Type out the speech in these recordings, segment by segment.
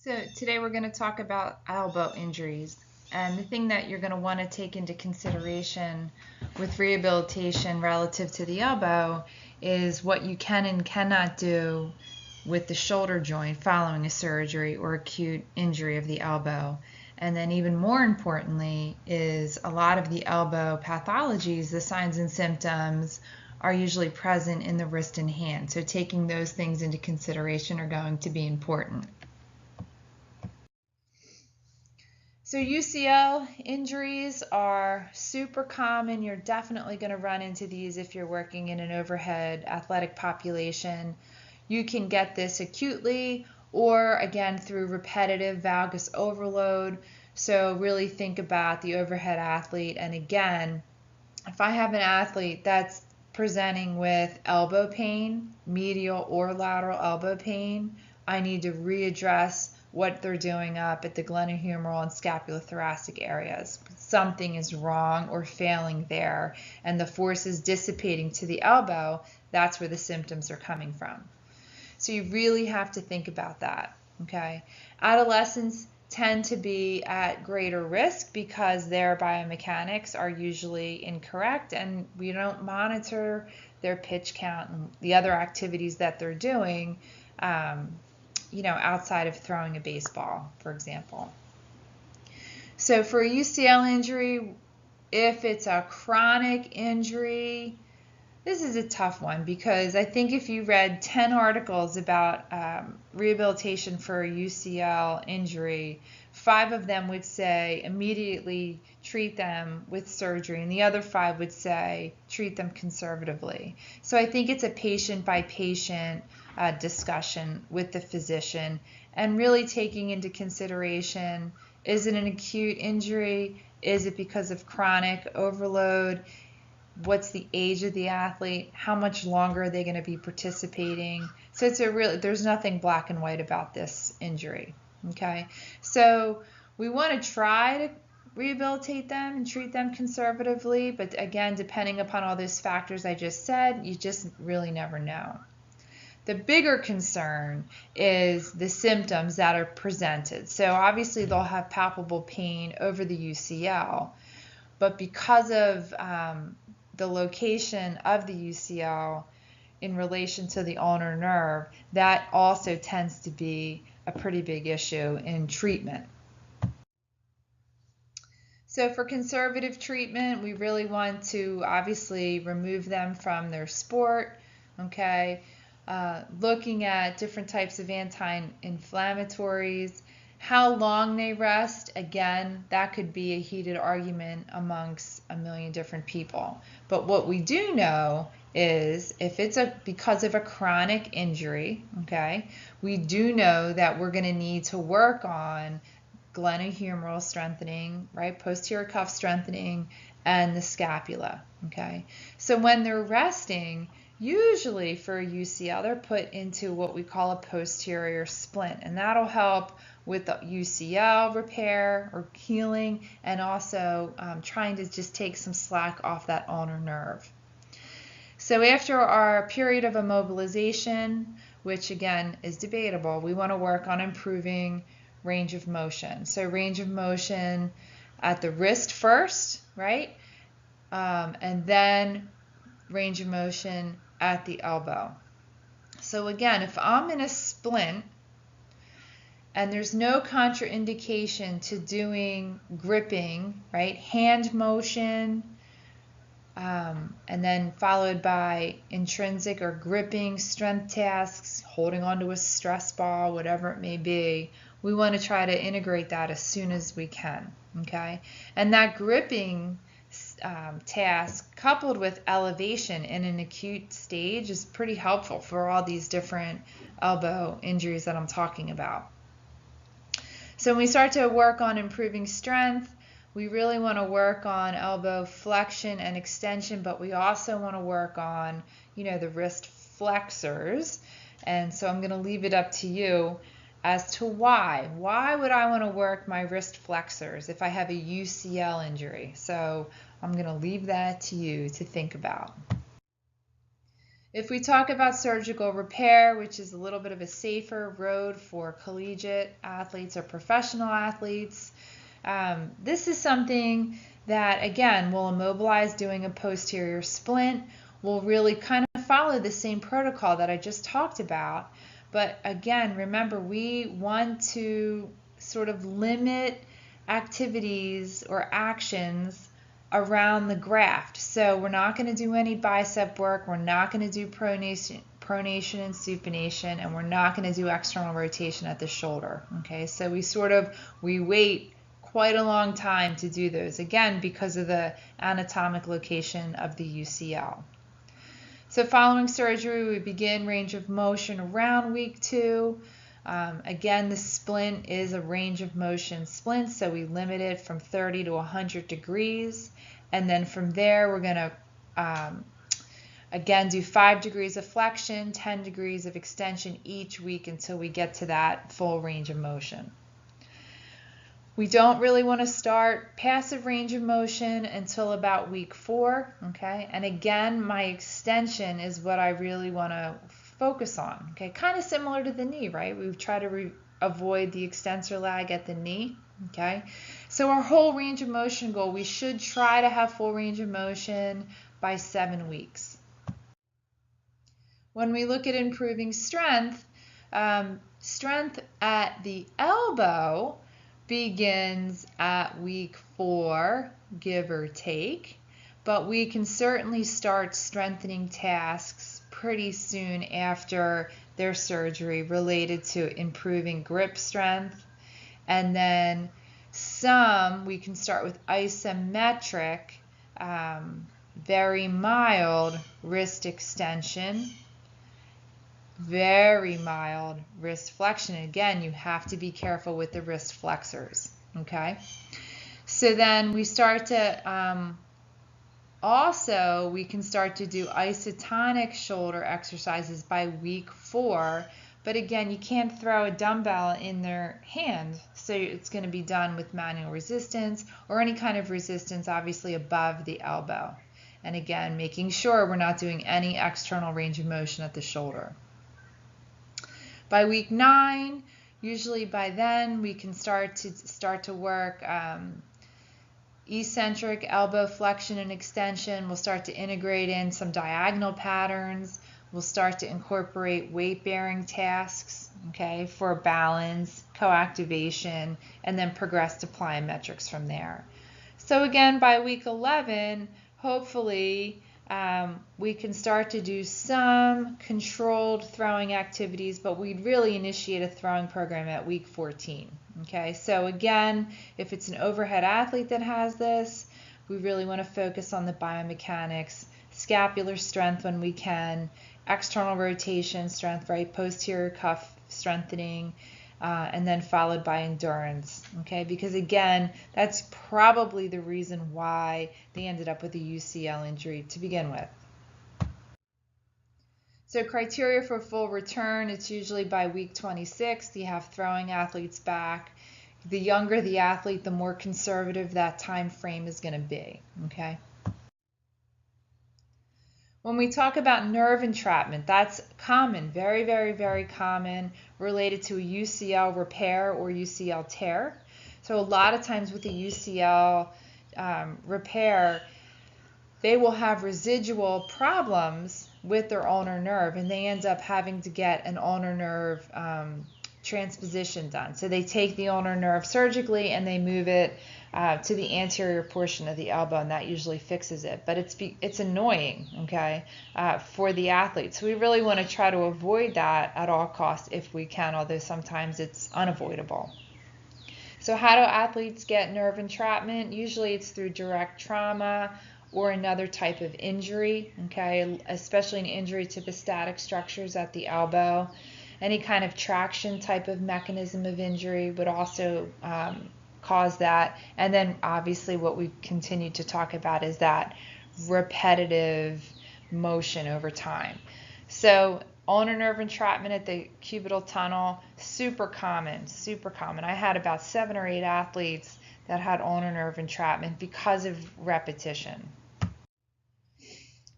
So today we're going to talk about elbow injuries. And the thing that you're going to want to take into consideration with rehabilitation relative to the elbow is what you can and cannot do with the shoulder joint following a surgery or acute injury of the elbow. And then even more importantly is a lot of the elbow pathologies, the signs and symptoms are usually present in the wrist and hand. So taking those things into consideration are going to be important. So UCL injuries are super common. You're definitely going to run into these if you're working in an overhead athletic population. You can get this acutely or again through repetitive valgus overload. So really think about the overhead athlete. And again, if I have an athlete that's presenting with elbow pain, medial or lateral elbow pain, I need to readdress what they're doing up at the glenohumeral and scapulothoracic areas. Something is wrong or failing there, and the force is dissipating to the elbow. That's where the symptoms are coming from. So you really have to think about that, okay? Adolescents tend to be at greater risk because their biomechanics are usually incorrect and we don't monitor their pitch count and the other activities that they're doing, outside of throwing a baseball, for example. So for a UCL injury, if it's a chronic injury, this is a tough one because I think if you read 10 articles about rehabilitation for a UCL injury, 5 of them would say immediately treat them with surgery, and the other 5 would say treat them conservatively. So I think it's a patient by patient discussion with the physician and really taking into consideration, is it an acute injury? Is it because of chronic overload? What's the age of the athlete? How much longer are they going to be participating? So there's nothing black and white about this injury. Okay, so we want to try to rehabilitate them and treat them conservatively, but again, depending upon all those factors I just said, you just really never know. The bigger concern is the symptoms that are presented. So obviously they'll have palpable pain over the UCL, but because of the location of the UCL in relation to the ulnar nerve, that also tends to be a pretty big issue in treatment. So for conservative treatment, we really want to obviously remove them from their sport, okay? Looking at different types of anti-inflammatories, how long they rest, again, that could be a heated argument amongst a million different people. But what we do know is if it's because of a chronic injury, okay, we do know that we're going to need to work on glenohumeral strengthening, right, posterior cuff strengthening, and the scapula, okay. So when they're resting, usually for a UCL, they're put into what we call a posterior splint, and that'll help with the UCL repair or healing, and also trying to just take some slack off that ulnar nerve. So after our period of immobilization, which again is debatable, we want to work on improving range of motion. So range of motion at the wrist first, right? And then range of motion at the elbow. So again, if I'm in a splint and there's no contraindication to doing gripping, right? Hand motion, and then followed by intrinsic or gripping strength tasks, holding onto a stress ball, whatever it may be. We want to try to integrate that as soon as we can, okay? And that gripping task coupled with elevation in an acute stage is pretty helpful for all these different elbow injuries that I'm talking about. So when we start to work on improving strength, we really want to work on elbow flexion and extension, but we also want to work on, the wrist flexors. And so I'm going to leave it up to you as to why. Why would I want to work my wrist flexors if I have a UCL injury? So I'm going to leave that to you to think about. If we talk about surgical repair, which is a little bit of a safer road for collegiate athletes or professional athletes, this is something that, again, will immobilize doing a posterior splint. Will really kind of follow the same protocol that I just talked about. But again, remember, we want to sort of limit activities or actions around the graft. So we're not going to do any bicep work, we're not going to do pronation and supination, and we're not going to do external rotation at the shoulder. Okay, so we wait quite a long time to do those, again, because of the anatomic location of the UCL. So following surgery, we begin range of motion around week 2. Again, the splint is a range of motion splint, so we limit it from 30 to 100 degrees. And then from there, we're going to, again, do 5 degrees of flexion, 10 degrees of extension each week until we get to that full range of motion. We don't really want to start passive range of motion until about week 4, okay? And again, my extension is what I really want to focus on, okay? Kind of similar to the knee, right? We try to avoid the extensor lag at the knee, okay? So our whole range of motion goal, we should try to have full range of motion by 7 weeks. When we look at improving strength, strength at the elbow begins at week 4, give or take, but we can certainly start strengthening tasks pretty soon after their surgery related to improving grip strength. And then we can start with isometric, very mild wrist extension, very mild wrist flexion. Again, you have to be careful with the wrist flexors, okay? So then we start to, we can start to do isotonic shoulder exercises by week 4, but again, you can't throw a dumbbell in their hand, so it's going to be done with manual resistance or any kind of resistance, obviously above the elbow. And again, making sure we're not doing any external range of motion at the shoulder. By week 9, usually by then, we can start to work eccentric elbow flexion and extension. We'll start to integrate in some diagonal patterns. We'll start to incorporate weight-bearing tasks, okay, for balance, co-activation, and then progress to plyometrics from there. So again, by week 11, hopefully, we can start to do some controlled throwing activities, but we'd really initiate a throwing program at week 14. Okay, so again, if it's an overhead athlete that has this, we really want to focus on the biomechanics, scapular strength when we can, external rotation strength, right, posterior cuff strengthening, and then followed by endurance, okay? Because again, that's probably the reason why they ended up with a UCL injury to begin with. So criteria for full return, it's usually by week 26. You have throwing athletes back. The younger the athlete, the more conservative that time frame is going to be, okay? When we talk about nerve entrapment, that's common, very, very, very common, related to a UCL repair or UCL tear. So a lot of times with the UCL repair, they will have residual problems with their ulnar nerve, and they end up having to get an ulnar nerve transposition done. So they take the ulnar nerve surgically and they move it to the anterior portion of the elbow, and that usually fixes it. But it's annoying, okay, for the athlete. So we really want to try to avoid that at all costs if we can, although sometimes it's unavoidable. So how do athletes get nerve entrapment? Usually it's through direct trauma or another type of injury, okay, especially an injury to the static structures at the elbow. Any kind of traction type of mechanism of injury would also cause that. And then obviously what we continue to talk about is that repetitive motion over time. So ulnar nerve entrapment at the cubital tunnel, super common, super common. I had about 7 or 8 athletes that had ulnar nerve entrapment because of repetition.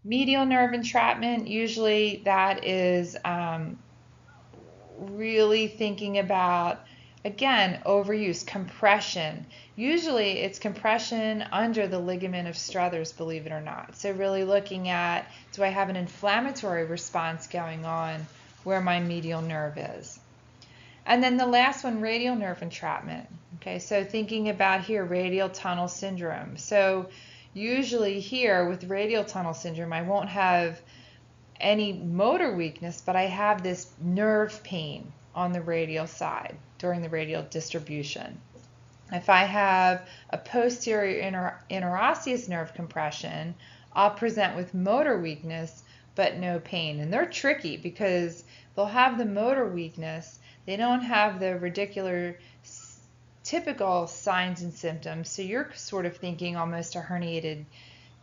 Medial nerve entrapment, usually that is really thinking about, again, overuse, compression. Usually it's compression under the ligament of Struthers, believe it or not. So really looking at, do I have an inflammatory response going on where my medial nerve is? And then the last one, radial nerve entrapment. Okay, so thinking about here, radial tunnel syndrome. So usually here with radial tunnel syndrome, I won't have any motor weakness, but I have this nerve pain on the radial side during the radial distribution. If I have a posterior interosseous nerve compression, I'll present with motor weakness but no pain. And they're tricky because they'll have the motor weakness, they don't have the radicular typical signs and symptoms, so you're sort of thinking almost a herniated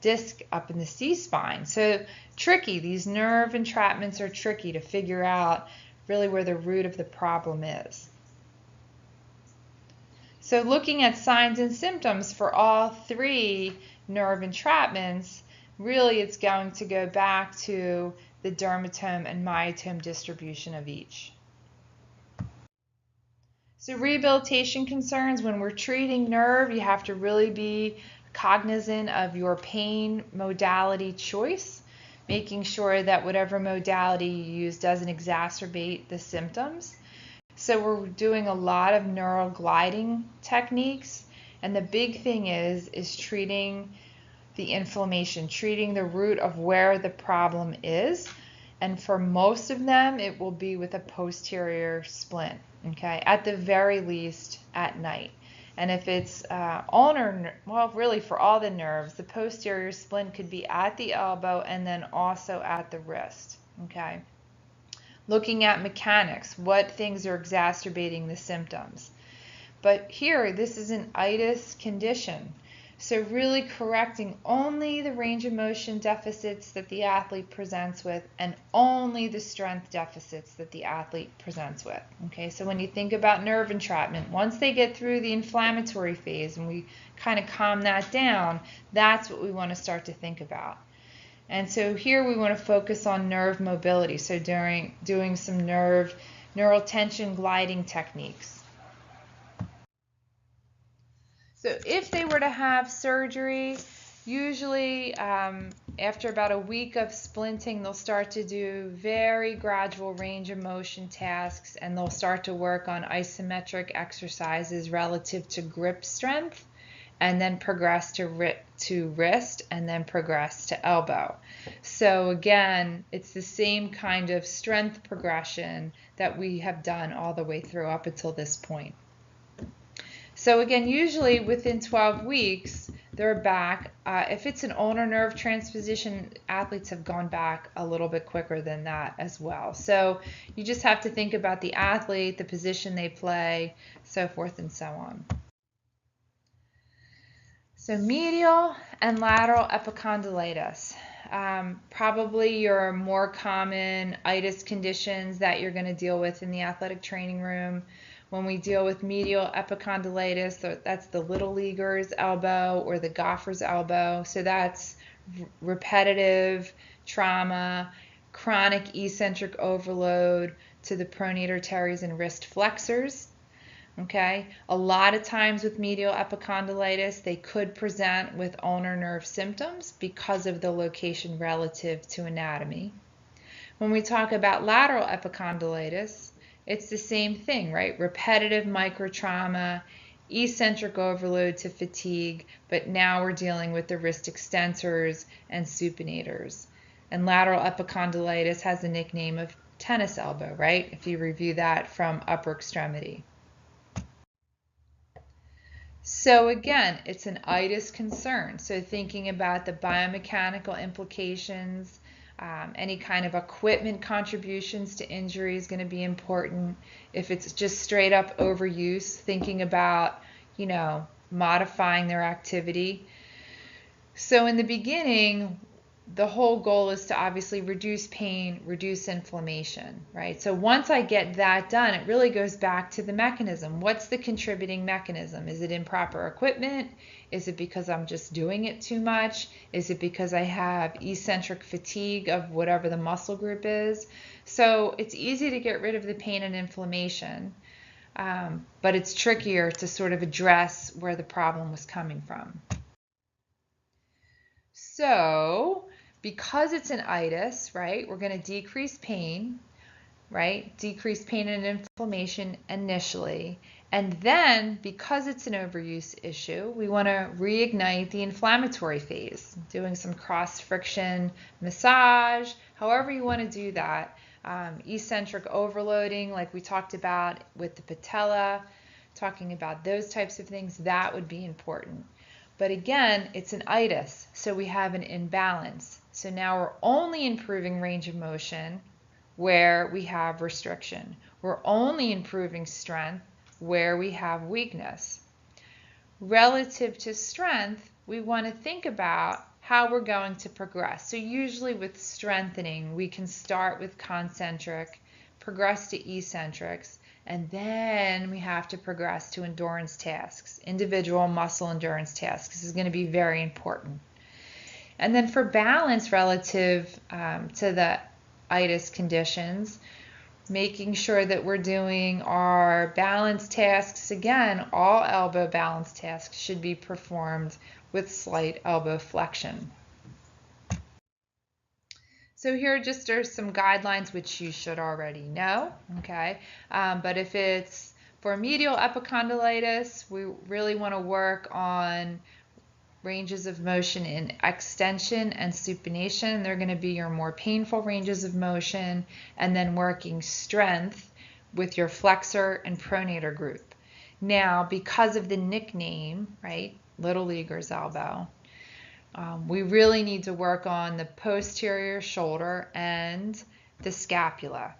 disc up in the C-spine. So tricky. These nerve entrapments are tricky to figure out really where the root of the problem is. So looking at signs and symptoms for all three nerve entrapments, really it's going to go back to the dermatome and myotome distribution of each. So rehabilitation concerns, when we're treating nerve, you have to really be cognizant of your pain modality choice, making sure that whatever modality you use doesn't exacerbate the symptoms. So we're doing a lot of neural gliding techniques, and the big thing is treating the inflammation, treating the root of where the problem is. And for most of them, it will be with a posterior splint, okay, at the very least at night. And if it's ulnar, well, really for all the nerves, the posterior splint could be at the elbow and then also at the wrist, okay. Looking at mechanics, what things are exacerbating the symptoms. But here, this is an itis condition. So really correcting only the range of motion deficits that the athlete presents with and only the strength deficits that the athlete presents with. Okay, so when you think about nerve entrapment, once they get through the inflammatory phase and we kind of calm that down, that's what we want to start to think about. And so here we want to focus on nerve mobility, so doing some neural tension gliding techniques. So if they were to have surgery, usually after about a week of splinting, they'll start to do very gradual range of motion tasks, and they'll start to work on isometric exercises relative to grip strength, and then progress to wrist, and then progress to elbow. So again, it's the same kind of strength progression that we have done all the way through up until this point. So again, usually within 12 weeks, they're back. If it's an ulnar nerve transposition, athletes have gone back a little bit quicker than that as well. So you just have to think about the athlete, the position they play, so forth and so on. So medial and lateral epicondylitis. Probably your more common itis conditions that you're going to deal with in the athletic training room. When we deal with medial epicondylitis, so that's the little leaguer's elbow or the golfer's elbow. So that's repetitive trauma, chronic eccentric overload to the pronator teres and wrist flexors. Okay, a lot of times with medial epicondylitis, they could present with ulnar nerve symptoms because of the location relative to anatomy. When we talk about lateral epicondylitis, it's the same thing, right? Repetitive microtrauma, eccentric overload to fatigue, but now we're dealing with the wrist extensors and supinators. And lateral epicondylitis has the nickname of tennis elbow, right? If you review that from upper extremity. So again, it's an itis concern. So thinking about the biomechanical implications, any kind of equipment contributions to injury is going to be important. If it's just straight up overuse, thinking about, modifying their activity. So in the beginning, the whole goal is to obviously reduce pain, reduce inflammation, right? So once I get that done, it really goes back to the mechanism. What's the contributing mechanism? Is it improper equipment? Is it because I'm just doing it too much? Is it because I have eccentric fatigue of whatever the muscle group is? So it's easy to get rid of the pain and inflammation, but it's trickier to sort of address where the problem was coming from. So because it's an itis, right, we're going to decrease pain, right? Decrease pain and inflammation initially. And then, because it's an overuse issue, we want to reignite the inflammatory phase, doing some cross friction massage, however you want to do that. Eccentric overloading, like we talked about with the patella, talking about those types of things, that would be important. But again, it's an itis, so we have an imbalance. So now we're only improving range of motion where we have restriction. We're only improving strength where we have weakness. Relative to strength, we want to think about how we're going to progress. So usually with strengthening, we can start with concentric, progress to eccentrics, and then we have to progress to endurance tasks, individual muscle endurance tasks. This is going to be very important. And then for balance relative to the itis conditions, making sure that we're doing our balance tasks. Again, all elbow balance tasks should be performed with slight elbow flexion. So here just are some guidelines which you should already know, okay? But if it's for medial epicondylitis, we really want to work on ranges of motion in extension and supination. They're going to be your more painful ranges of motion, and then working strength with your flexor and pronator group. Now, because of the nickname, right, Little Leaguer's elbow, we really need to work on the posterior shoulder and the scapula.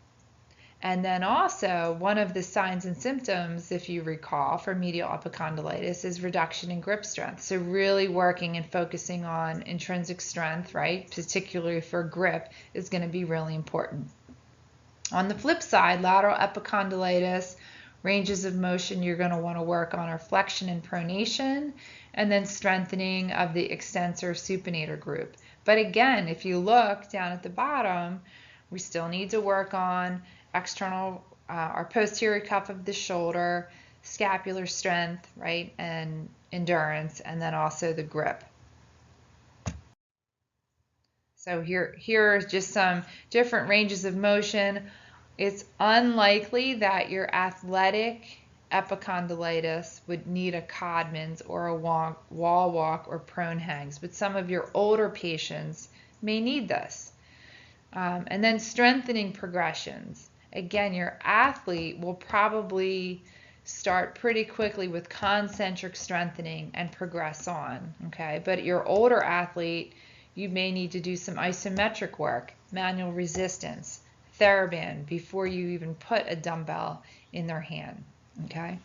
And then also, one of the signs and symptoms, if you recall, for medial epicondylitis is reduction in grip strength. So really working and focusing on intrinsic strength, right, particularly for grip, is going to be really important. On the flip side, lateral epicondylitis, ranges of motion you're going to want to work on are flexion and pronation, and then strengthening of the extensor supinator group. But again, if you look down at the bottom, we still need to work on external, our posterior cuff of the shoulder, scapular strength, right, and endurance, and then also the grip. So here are just some different ranges of motion. It's unlikely that your athletic epicondylitis would need a Codman's or a wall walk or prone hangs, but some of your older patients may need this. And then strengthening progressions. Again, your athlete will probably start pretty quickly with concentric strengthening and progress on, okay? But your older athlete, you may need to do some isometric work, manual resistance, TheraBand before you even put a dumbbell in their hand, okay?